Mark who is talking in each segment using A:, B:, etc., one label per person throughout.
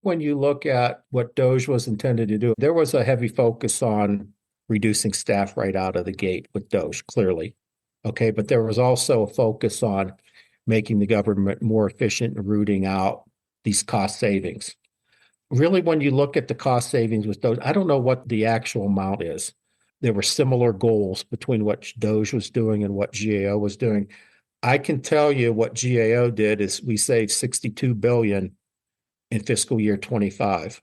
A: when you look at what Doge was intended to do, there was a heavy focus on reducing staff right out of the gate with Doge, clearly. Okay, but there was also a focus on making the government more efficient and rooting out these cost savings. Really, when you look at the cost savings with Doge, I don't know what the actual amount is. There were similar goals between what Doge was doing and what GAO was doing. I can tell you what GAO did is we saved 62 billion in fiscal year 25.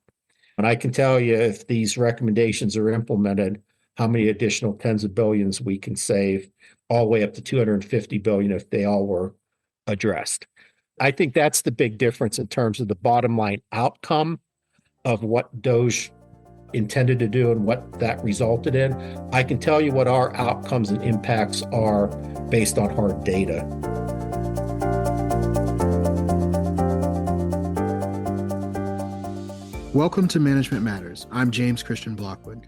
A: And I can tell you if these recommendations are implemented, how many additional tens of billions we can save, all the way up to 250 billion if they all were addressed. I think that's the big difference in terms of the bottom line outcome of what Doge intended to do and what that resulted in. I can tell you what our outcomes and impacts are based on hard data.
B: Welcome to Management Matters. I'm James-Christian Blockwood.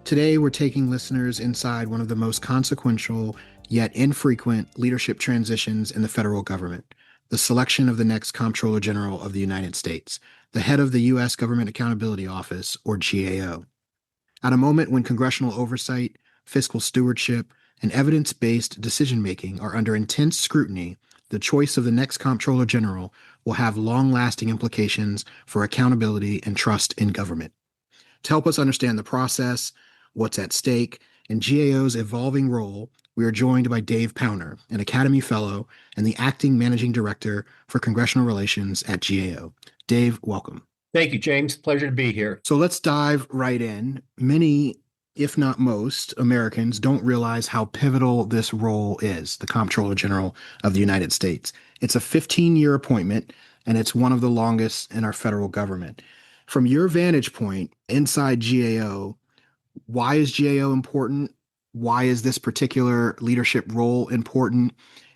B: Today, we're taking listeners inside one of the most consequential yet infrequent leadership transitions in the federal government, the selection of the next Comptroller General of the United States, the head of the U.S. Government Accountability Office, or GAO. At a moment when congressional oversight, fiscal stewardship, and evidence-based decision-making are under intense scrutiny, the choice of the next Comptroller General will have long-lasting implications for accountability and trust in government. To help us understand the process, what's at stake, and GAO's evolving role, we are joined by Dave Powner, an Academy Fellow and the Acting Managing Director for Congressional Relations at GAO. Dave, welcome.
A: Thank you, James. Pleasure to be here.
B: So let's dive right in. Many, if not most, Americans don't realize how pivotal this role is, the Comptroller General of the United States. It's a 15-year appointment, and it's one of the longest in our federal government. From your vantage point inside GAO, why is GAO important? Why is this particular leadership role important?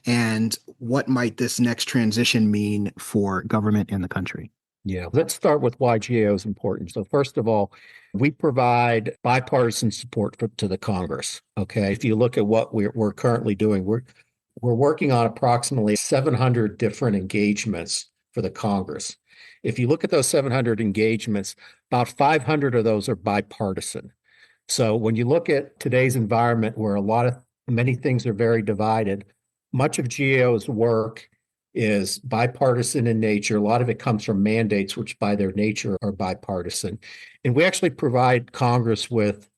B: And what might this next transition mean for government in the country?
A: Yeah, let's start with why GAO is important. So first of all, we provide bipartisan support to the Congress. Okay, if you look at what we're currently doing, we're working on approximately 700 different engagements for the Congress. If you look at those 700 engagements, about 500 of those are bipartisan. So when you look at today's environment where many things are very divided, much of GAO's work is bipartisan in nature. A lot of it comes from mandates, which by their nature are bipartisan. And we actually provide Congress with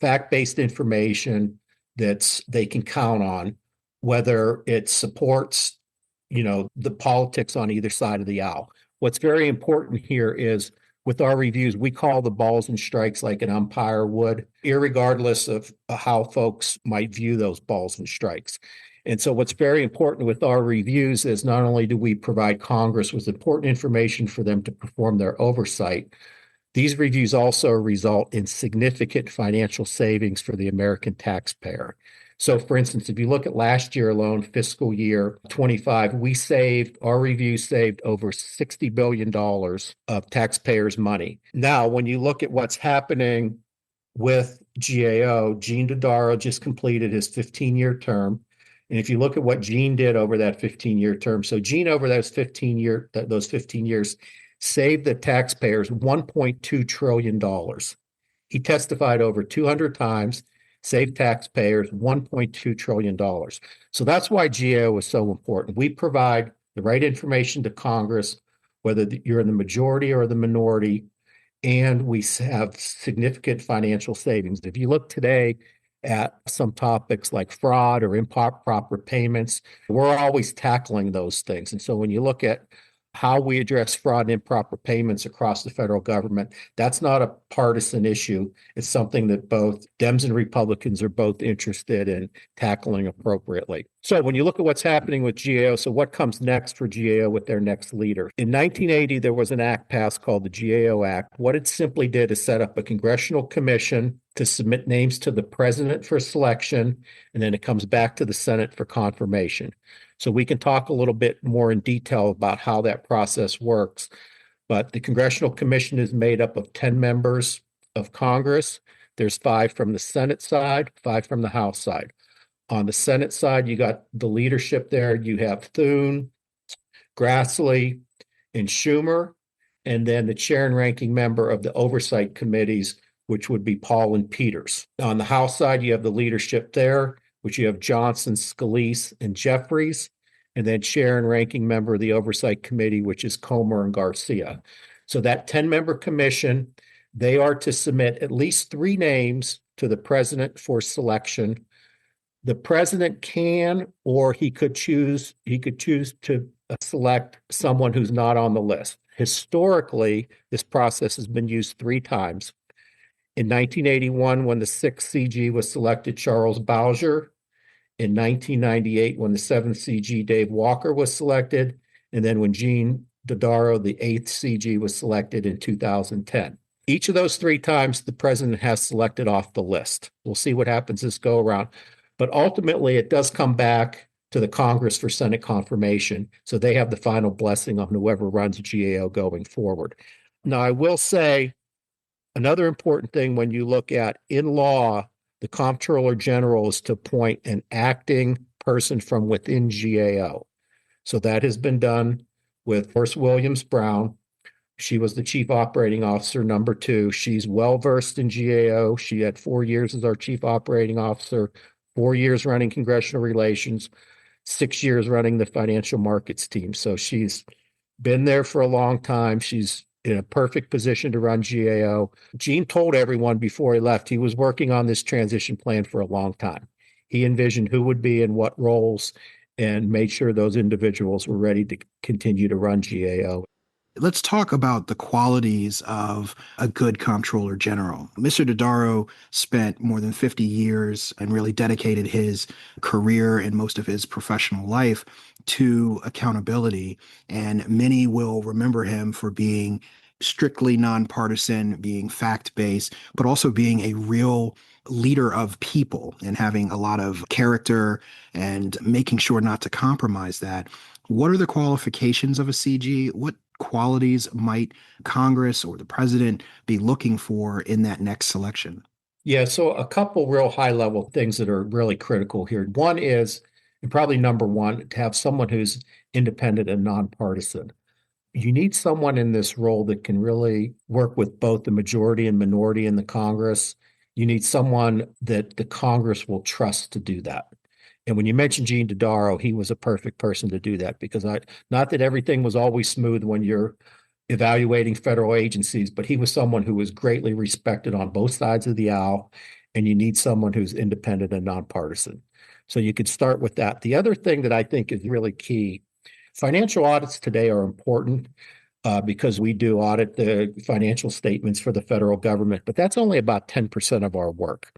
A: fact-based information that they can count on, whether it supports, the politics on either side of the aisle. What's very important here is with our reviews, we call the balls and strikes like an umpire would, irregardless of how folks might view those balls and strikes. And so what's very important with our reviews is not only do we provide Congress with important information for them to perform their oversight, these reviews also result in significant financial savings for the American taxpayer. So for instance, if you look at last year alone, fiscal year 25, our review saved over $60 billion of taxpayers' money. Now, when you look at what's happening with GAO, Gene Dodaro just completed his 15-year term. And if you look at what Gene did over that 15-year term, so Gene over those 15 years saved the taxpayers $1.2 trillion. He testified over 200 times, saved taxpayers $1.2 trillion. So that's why GAO is so important. We provide the right information to Congress, whether you're in the majority or the minority, and we have significant financial savings. If you look today at some topics like fraud or improper payments, we're always tackling those things. And so when you look at how we address fraud and improper payments across the federal government, that's not a partisan issue. It's something that both Dems and Republicans are both interested in tackling appropriately. So when you look at what's happening with GAO, so what comes next for GAO with their next leader? In 1980, there was an act passed called the GAO Act. What it simply did is set up a congressional commission to submit names to the president for selection, and then it comes back to the Senate for confirmation. So we can talk a little bit more in detail about how that process works. But the Congressional Commission is made up of 10 members of Congress. There's 5 from the Senate side, 5 from the House side. On the Senate side, you got the leadership there. You have Thune, Grassley, and Schumer. and then the chair and ranking member of the oversight committees, which would be Paul and Peters. On the House side, you have the leadership there, which you have Johnson, Scalise, and Jeffries, and then chair and ranking member of the oversight committee, which is Comer and Garcia. So that 10-member commission, they are to submit at least 3 names to the president for selection. The president can, or he could choose to select someone who's not on the list. Historically, this process has been used 3 times. In 1981, when the 6th CG was selected, Charles Bowser. In 1998, when the 7th CG, Dave Walker, was selected. And then when Gene Dodaro, the 8th CG, was selected in 2010. Each of those 3 times, the president has selected off the list. We'll see what happens this go around. But ultimately, it does come back to the Congress for Senate confirmation. So they have the final blessing on whoever runs GAO going forward. Now, I will say another important thing when you look at in law, the comptroller general is to appoint an acting person from within GAO. So that has been done with First Williams Brown. She was the chief operating officer, number 2. She's well versed in GAO. She had 4 years as our chief operating officer, 4 years running congressional relations, 6 years running the financial markets team. So she's been there for a long time. She's in a perfect position to run GAO. Gene told everyone before he left, he was working on this transition plan for a long time. He envisioned who would be in what roles and made sure those individuals were ready to continue to run GAO.
B: Let's talk about the qualities of a good comptroller general. Mr. Dodaro spent more than 50 years and really dedicated his career and most of his professional life to accountability. And many will remember him for being strictly nonpartisan, being fact-based, but also being a real leader of people and having a lot of character and making sure not to compromise that. What are the qualifications of a CG? What qualities might Congress or the president be looking for in that next selection?
A: Yeah, so a couple real high level things that are really critical here. One is, and probably number one, to have someone who's independent and nonpartisan. You need someone in this role that can really work with both the majority and minority in the Congress. You need someone that the Congress will trust to do that. And when you mentioned Gene Dodaro, he was a perfect person to do that because not that everything was always smooth when you're evaluating federal agencies, but he was someone who was greatly respected on both sides of the aisle, and you need someone who's independent and nonpartisan. So you could start with that. The other thing that I think is really key, financial audits today are important because we do audit the financial statements for the federal government, but that's only about 10% of our work.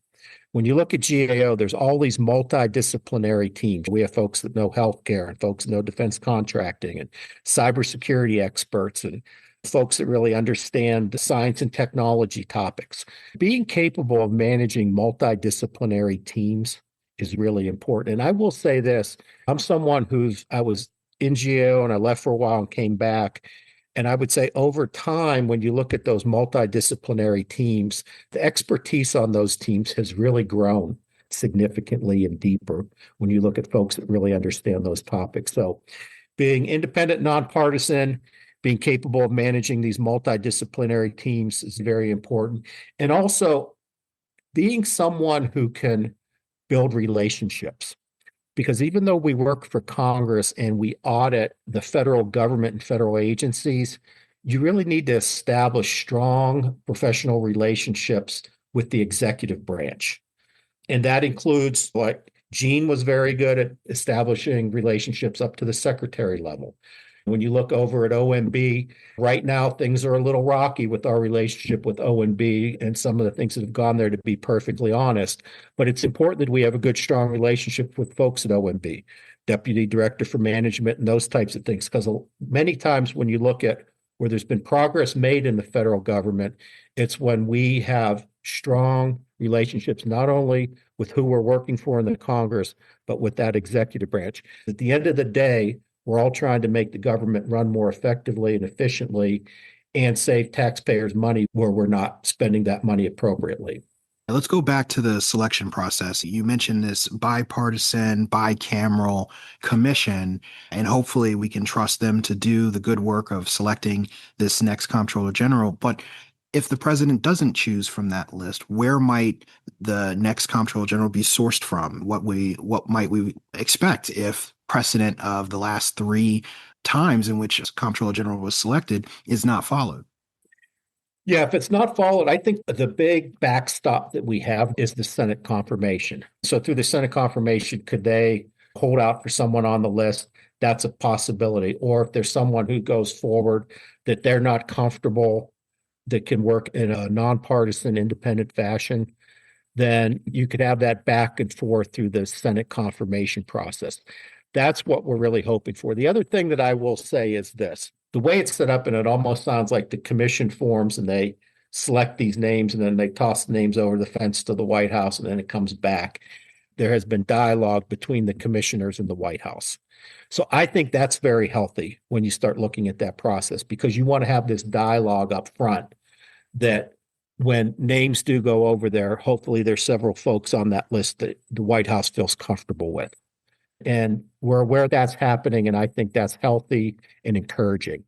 A: When you look at GAO, there's all these multidisciplinary teams. We have folks that know healthcare and folks that know defense contracting and cybersecurity experts and folks that really understand the science and technology topics. Being capable of managing multidisciplinary teams is really important. And I will say this, I'm someone I was in GAO and I left for a while and came back. And I would say over time, when you look at those multidisciplinary teams, the expertise on those teams has really grown significantly and deeper when you look at folks that really understand those topics. So being independent, nonpartisan, being capable of managing these multidisciplinary teams is very important. And also being someone who can build relationships. Because even though we work for Congress and we audit the federal government and federal agencies, you really need to establish strong professional relationships with the executive branch. And that includes, like, Gene was very good at establishing relationships up to the secretary level. When you look over at OMB, right now things are a little rocky with our relationship with OMB and some of the things that have gone there, to be perfectly honest. But it's important that we have a good, strong relationship with folks at OMB, Deputy Director for Management and those types of things. Because many times when you look at where there's been progress made in the federal government, it's when we have strong relationships, not only with who we're working for in the Congress, but with that executive branch. At the end of the day, we're all trying to make the government run more effectively and efficiently and save taxpayers money where we're not spending that money appropriately.
B: Let's go back to the selection process. You mentioned this bipartisan, bicameral commission, and hopefully we can trust them to do the good work of selecting this next comptroller general. But if the president doesn't choose from that list, where might the next comptroller general be sourced from? What might we expect if precedent of the last three times in which comptroller general was selected is not followed?
A: Yeah, if it's not followed, I think the big backstop that we have is the Senate confirmation. So through the Senate confirmation, could they hold out for someone on the list? That's a possibility. Or if there's someone who goes forward that they're not comfortable that can work in a nonpartisan, independent fashion, then you could have that back and forth through the Senate confirmation process. That's what we're really hoping for. The other thing that I will say is this: the way it's set up, and it almost sounds like the commission forms and they select these names and then they toss the names over the fence to the White House and then it comes back. There has been dialogue between the commissioners and the White House. So I think that's very healthy when you start looking at that process because you want to have this dialogue up front that when names do go over there, hopefully there's several folks on that list that the White House feels comfortable with. And we're aware that's happening, and I think that's healthy and encouraging.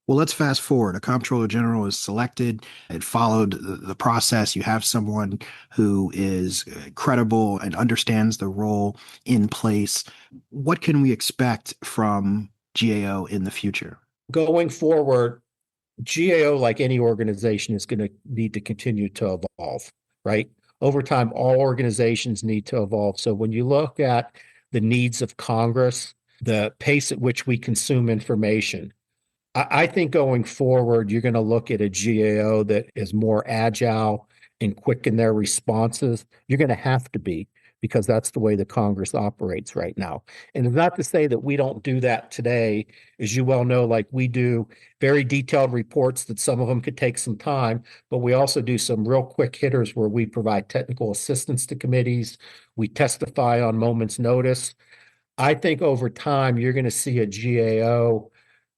B: Well, let's fast forward. A comptroller general is selected. It followed the process. You have someone who is credible and understands the role in place. What can we expect from GAO in the future?
A: Going forward, GAO, like any organization, is going to need to continue to evolve, right? Over time, all organizations need to evolve. So when you look at the needs of Congress, the pace at which we consume information, I think going forward, you're going to look at a GAO that is more agile and quick in their responses. You're going to have to be because that's the way the Congress operates right now. And it's not to say that we don't do that today. As you well know, like we do very detailed reports that some of them could take some time, but we also do some real quick hitters where we provide technical assistance to committees. We testify on moments notice. I think over time, you're going to see a GAO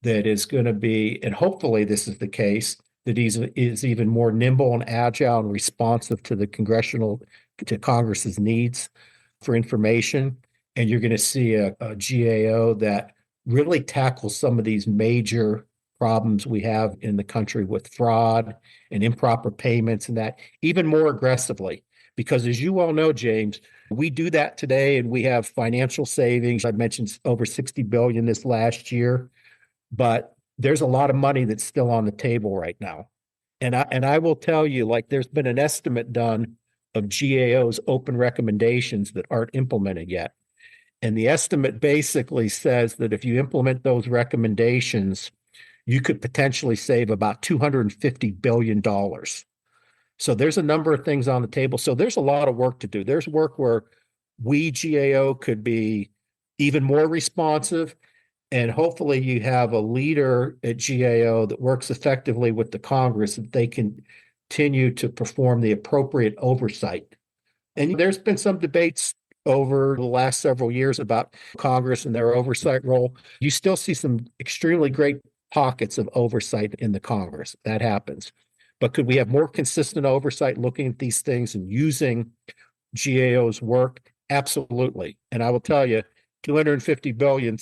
A: that is going to be, and hopefully this is the case, that is even more nimble and agile and responsive to to Congress's needs for information. And you're going to see a GAO that really tackles some of these major problems we have in the country with fraud and improper payments and that even more aggressively. Because as you well know, James, we do that today and we have financial savings. I mentioned over 60 billion this last year, but there's a lot of money that's still on the table right now. And I will tell you, like there's been an estimate done of GAO's open recommendations that aren't implemented yet. And the estimate basically says that if you implement those recommendations, you could potentially save about $250 billion. So there's a number of things on the table. So there's a lot of work to do. There's work where we GAO could be even more responsive. And hopefully you have a leader at GAO that works effectively with the Congress that they can continue to perform the appropriate oversight. And there's been some debates over the last several years about Congress and their oversight role. You still see some extremely great pockets of oversight in the Congress. That happens. But could we have more consistent oversight looking at these things and using GAO's work? Absolutely. And I will tell you, 250 billion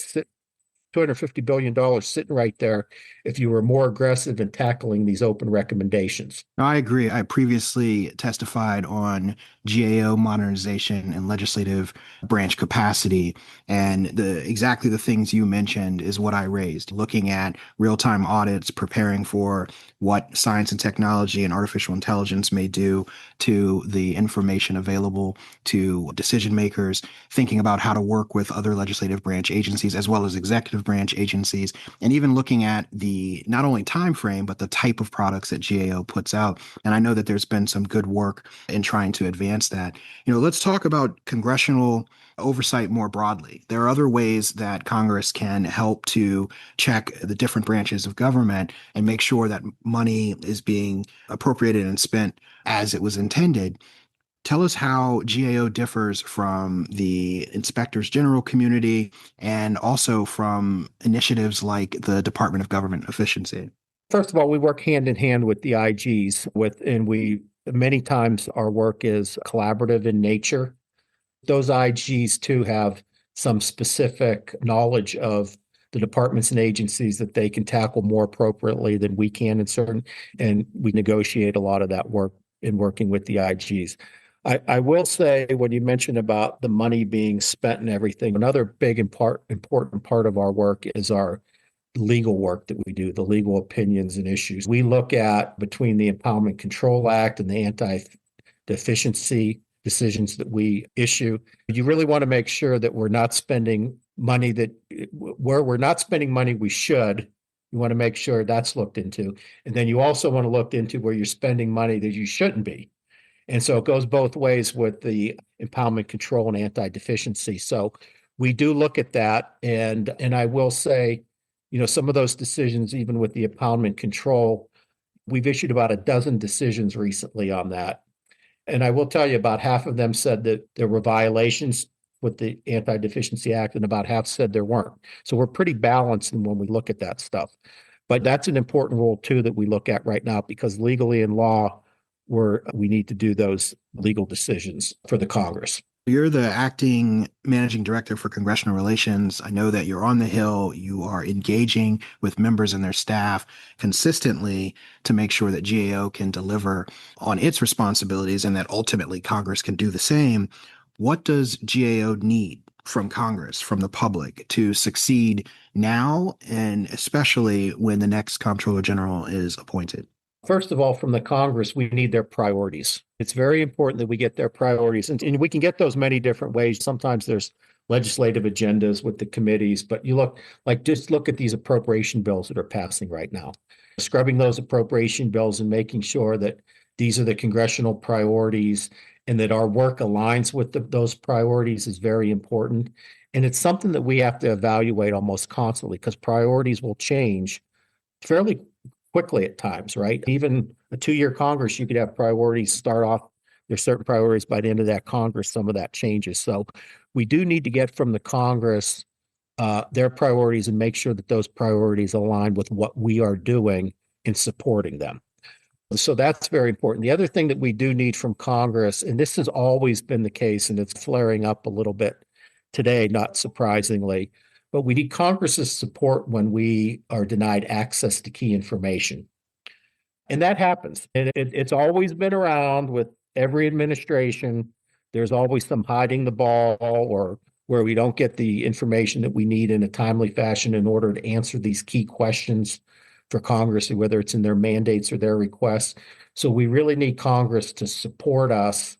A: $250 billion sitting right there if you were more aggressive in tackling these open recommendations.
B: I agree. I previously testified on GAO modernization and legislative branch capacity, and exactly the things you mentioned is what I raised, looking at real-time audits, preparing for what science and technology and artificial intelligence may do to the information available to decision makers, thinking about how to work with other legislative branch agencies as well as executive branch agencies, and even looking at the not only time frame but the type of products that GAO puts out. And I know that there's been some good work in trying to advance that. Let's talk about congressional oversight more broadly. There are other ways that Congress can help to check the different branches of government and make sure that money is being appropriated and spent as it was intended. Tell us how GAO differs from the inspectors general community and also from initiatives like the Department of Government Efficiency.
A: First of all, we work hand in hand with the IGs and we Many times our work is collaborative in nature. Those IGs too have some specific knowledge of the departments and agencies that they can tackle more appropriately than we can and we negotiate a lot of that work in working with the IGs. I will say, when you mentioned about the money being spent and everything, another big important part of our work is our legal work that we do, the legal opinions and issues. We look at between the Impoundment Control Act and the anti-deficiency decisions that we issue. You really want to make sure that we're not spending money where we're not spending money we should. You want to make sure that's looked into. And then you also want to look into where you're spending money that you shouldn't be. And so it goes both ways with the impoundment control and anti-deficiency. So we do look at that. And I will say, some of those decisions, even with the impoundment control, we've issued about a dozen decisions recently on that. And I will tell you, about half of them said that there were violations with the Anti-Deficiency Act, and about half said there weren't. So we're pretty balanced when we look at that stuff. But that's an important rule, too, that we look at right now, because legally in law, we need to do those legal decisions for the Congress.
B: You're the acting managing director for congressional relations. I know that you're on the Hill. You are engaging with members and their staff consistently to make sure that GAO can deliver on its responsibilities and that ultimately Congress can do the same. What does GAO need from Congress, from the public, to succeed now, and especially when the next Comptroller General is appointed?
A: First of all, from the Congress, we need their priorities. It's very important that we get their priorities, and we can get those many different ways. Sometimes there's legislative agendas with the committees, but just look at these appropriation bills that are passing right now. Scrubbing those appropriation bills and making sure that these are the congressional priorities and that our work aligns with those priorities is very important. And it's something that we have to evaluate almost constantly, because priorities will change fairly quickly at times, right? Even a 2-year Congress, you could have priorities start off. There's certain priorities by the end of that Congress, some of that changes. So we do need to get from the Congress their priorities and make sure that those priorities align with what we are doing in supporting them. So that's very important. The other thing that we do need from Congress, and this has always been the case, and it's flaring up a little bit today, not surprisingly, but we need Congress's support when we are denied access to key information. And that happens. And it's always been around with every administration. There's always some hiding the ball, or where we don't get the information that we need in a timely fashion in order to answer these key questions for Congress, whether it's in their mandates or their requests. So we really need Congress to support us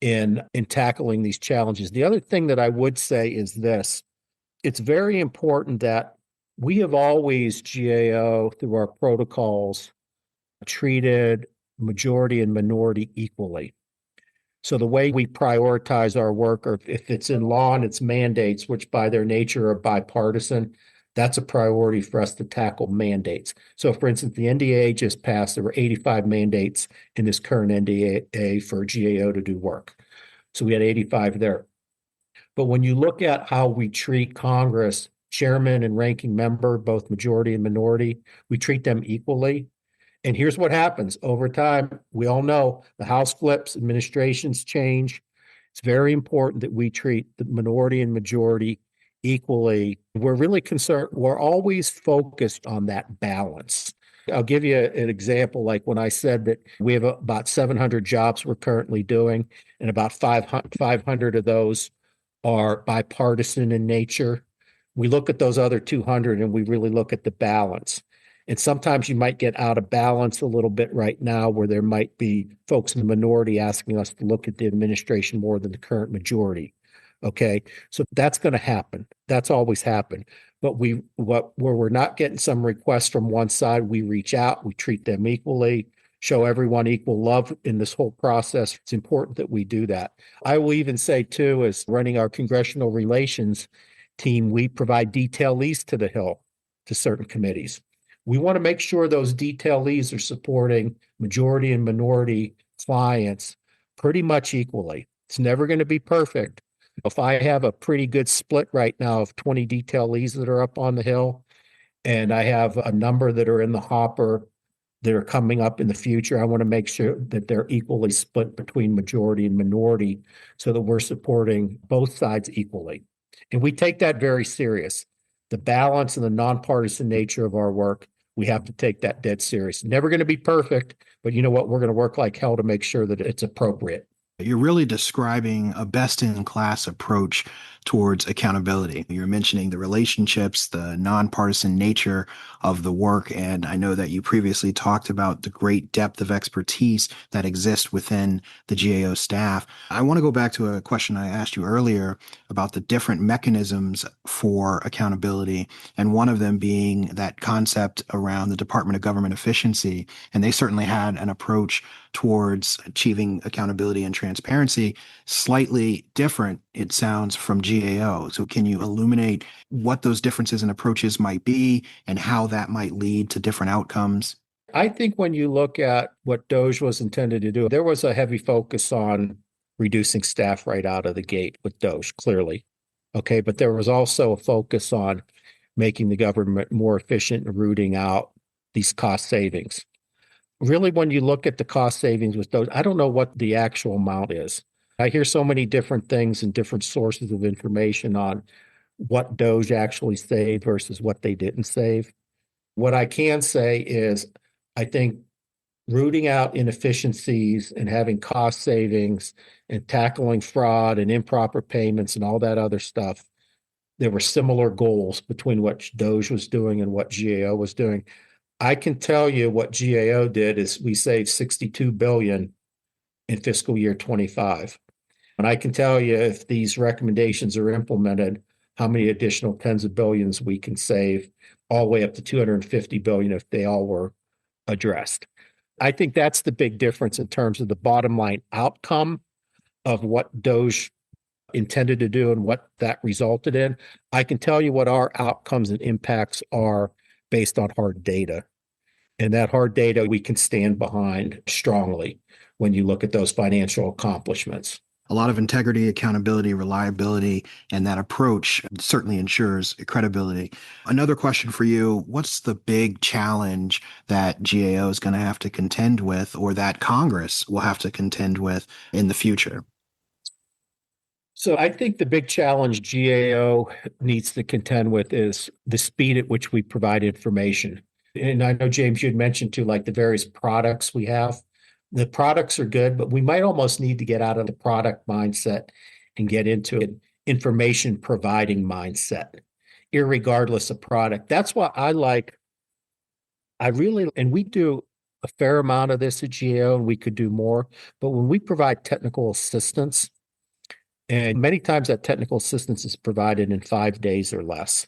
A: in tackling these challenges. The other thing that I would say is this. It's very important that we have always, GAO, through our protocols, treated majority and minority equally. So the way we prioritize our work, or if it's in law and its mandates, which by their nature are bipartisan, that's a priority for us to tackle mandates. So for instance, the NDAA just passed. There were 85 mandates in this current NDAA for GAO to do work. So we had 85 there. But when you look at how we treat Congress, chairman and ranking member, both majority and minority, we treat them equally. And here's what happens over time. We all know the House flips, administrations change. It's very important that we treat the minority and majority equally. We're really concerned. We're always focused on that balance. I'll give you an example. Like when I said that we have about 700 jobs we're currently doing, and about 500 of those are bipartisan in nature. We look at those other 200 and we really look at the balance. And sometimes you might get out of balance a little bit right now, where there might be folks in the minority asking us to look at the administration more than the current majority. Okay, so that's going to happen. That's always happened. But where we're not getting some requests from one side, we reach out, we treat them equally, show everyone equal love in this whole process. It's important that we do that. I will even say, too, as running our congressional relations team, we provide detailees to the Hill, to certain committees. We want to make sure those detailees are supporting majority and minority clients pretty much equally. It's never going to be perfect. If I have a pretty good split right now of 20 detailees that are up on the Hill, and I have a number that are in the hopper that are coming up in the future, I want to make sure that they're equally split between majority and minority so that we're supporting both sides equally. And we take that very serious. The balance and the nonpartisan nature of our work, we have to take that dead serious. Never going to be perfect, but you know what? We're going to work like hell to make sure that it's appropriate.
B: You're really describing a best-in-class approach towards accountability. You're mentioning the relationships, the nonpartisan nature of the work, and I know that you previously talked about the great depth of expertise that exists within the GAO staff. I want to go back to a question I asked you earlier about the different mechanisms for accountability, and one of them being that concept around the Department of Government Efficiency, and they certainly had an approach towards achieving accountability and transparency, slightly different, it sounds, from GAO. So can you illuminate what those differences in approaches might be and how that might lead to different outcomes?
A: I think when you look at what DOGE was intended to do, there was a heavy focus on reducing staff right out of the gate with DOGE, clearly. Okay, but there was also a focus on making the government more efficient and rooting out these cost savings. Really, when you look at the cost savings with those, I don't know what the actual amount is. I hear so many different things and different sources of information on what DOGE actually saved versus what they didn't save. What I can say is I think rooting out inefficiencies and having cost savings and tackling fraud and improper payments and all that other stuff, there were similar goals between what DOGE was doing and what GAO was doing. I can tell you what GAO did is we saved 62 billion in fiscal year 25. And I can tell you if these recommendations are implemented, how many additional tens of billions we can save, all the way up to 250 billion if they all were addressed. I think that's the big difference in terms of the bottom line outcome of what DOGE intended to do and what that resulted in. I can tell you what our outcomes and impacts are based on hard data. And that hard data we can stand behind strongly when you look at those financial accomplishments.
B: A lot of integrity, accountability, reliability, and that approach certainly ensures credibility. Another question for you, what's the big challenge that GAO is going to have to contend with or that Congress will have to contend with in the future?
A: So I think the big challenge GAO needs to contend with is the speed at which we provide information. And I know, James, you had mentioned too, like the various products we have. The products are good, but we might almost need to get out of the product mindset and get into an information providing mindset, irregardless of product. That's why I really, and we do a fair amount of this at GAO, and we could do more. But when we provide technical assistance, and many times that technical assistance is provided in 5 days or less.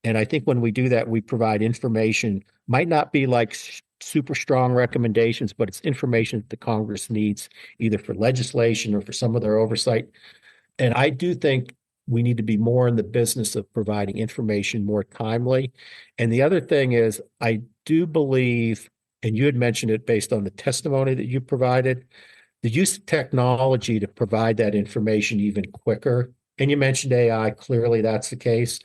A: And I think when we do that, we provide information, might not be like super strong recommendations, but it's information that the Congress needs either for legislation or for some of their oversight. And I do think we need to be more in the business of providing information more timely. And the other thing is, I do believe, and you had mentioned it based on the testimony that you provided, the use of technology to provide that information even quicker. And you mentioned AI, clearly that's the case.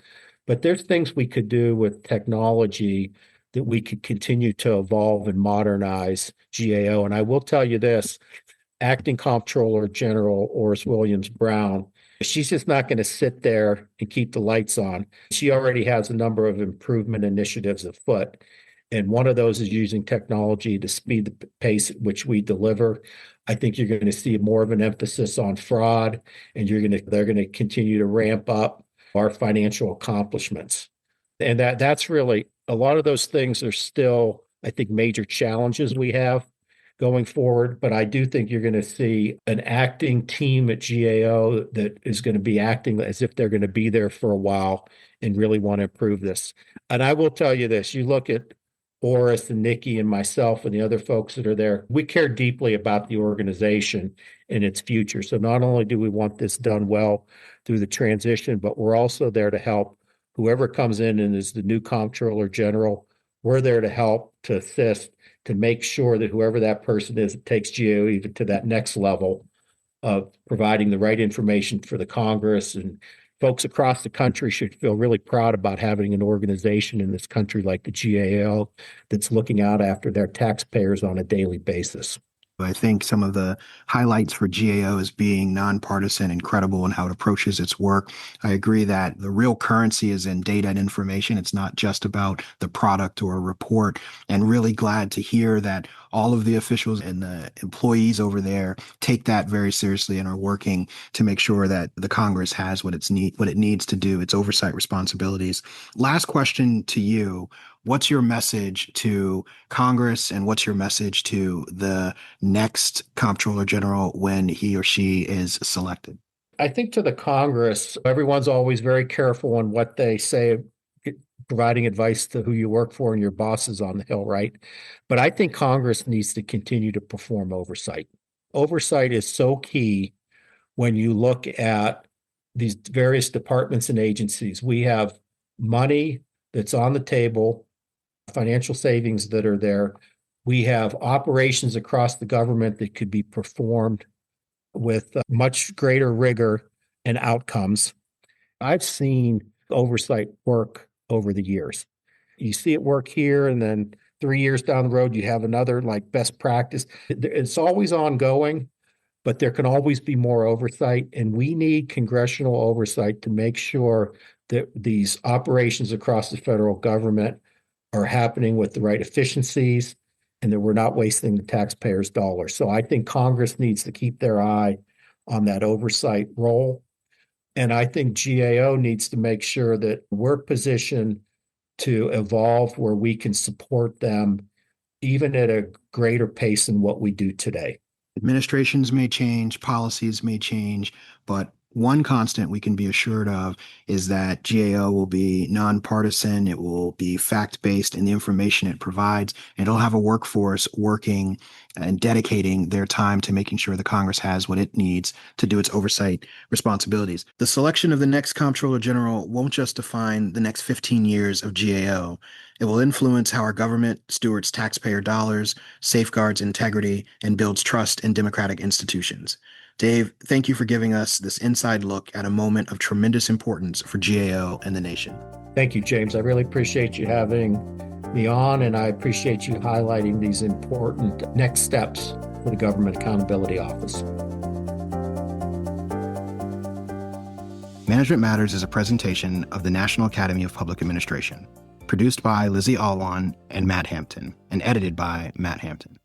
A: But there's things we could do with technology that we could continue to evolve and modernize GAO. And I will tell you this, Acting Comptroller General Oris Williams-Brown, she's just not going to sit there and keep the lights on. She already has a number of improvement initiatives afoot. And one of those is using technology to speed the pace at which we deliver. I think you're going to see more of an emphasis on fraud, and they're going to continue to ramp up our financial accomplishments. And that's really a lot of those things are still, I think, major challenges we have going forward. But I do think you're going to see an acting team at GAO that is going to be acting as if they're going to be there for a while and really want to improve this. And I will tell you this, you look at Oris and Nikki and myself and the other folks that are there, we care deeply about the organization and its future. So not only do we want this done well through the transition, but we're also there to help whoever comes in and is the new comptroller general. We're there to help, to assist, to make sure that whoever that person is, it takes GAO even to that next level of providing the right information for the Congress and folks across the country should feel really proud about having an organization in this country like the GAO that's looking out after their taxpayers on a daily basis.
B: I think some of the highlights for GAO is being nonpartisan and credible in how it approaches its work. I agree that the real currency is in data and information. It's not just about the product or a report. And really glad to hear that all of the officials and the employees over there take that very seriously and are working to make sure that the Congress has what it needs to do, its oversight responsibilities. Last question to you. What's your message to Congress and what's your message to the next comptroller general when he or she is selected?
A: I think to the Congress, everyone's always very careful on what they say, providing advice to who you work for and your bosses on the Hill, right? But I think Congress needs to continue to perform oversight. Oversight is so key when you look at these various departments and agencies. We have money that's on the table, financial savings that are there. We have operations across the government that could be performed with much greater rigor and outcomes. I've seen oversight work over the years. You see it work here, and then 3 years down the road, you have another like best practice. It's always ongoing, but there can always be more oversight, and we need congressional oversight to make sure that these operations across the federal government are happening with the right efficiencies and that we're not wasting the taxpayers' dollars. So I think Congress needs to keep their eye on that oversight role. And I think GAO needs to make sure that we're positioned to evolve where we can support them even at a greater pace than what we do today.
B: Administrations may change, policies may change, but one constant we can be assured of is that GAO will be nonpartisan, it will be fact-based in the information it provides, and it'll have a workforce working and dedicating their time to making sure the Congress has what it needs to do its oversight responsibilities. The selection of the next Comptroller General won't just define the next 15 years of GAO. It will influence how our government stewards taxpayer dollars, safeguards integrity, and builds trust in democratic institutions. Dave, thank you for giving us this inside look at a moment of tremendous importance for GAO and the nation.
A: Thank you, James. I really appreciate you having me on, and I appreciate you highlighting these important next steps for the Government Accountability Office.
B: Management Matters is a presentation of the National Academy of Public Administration, produced by Lizzie Alwan and Matt Hampton, and edited by Matt Hampton.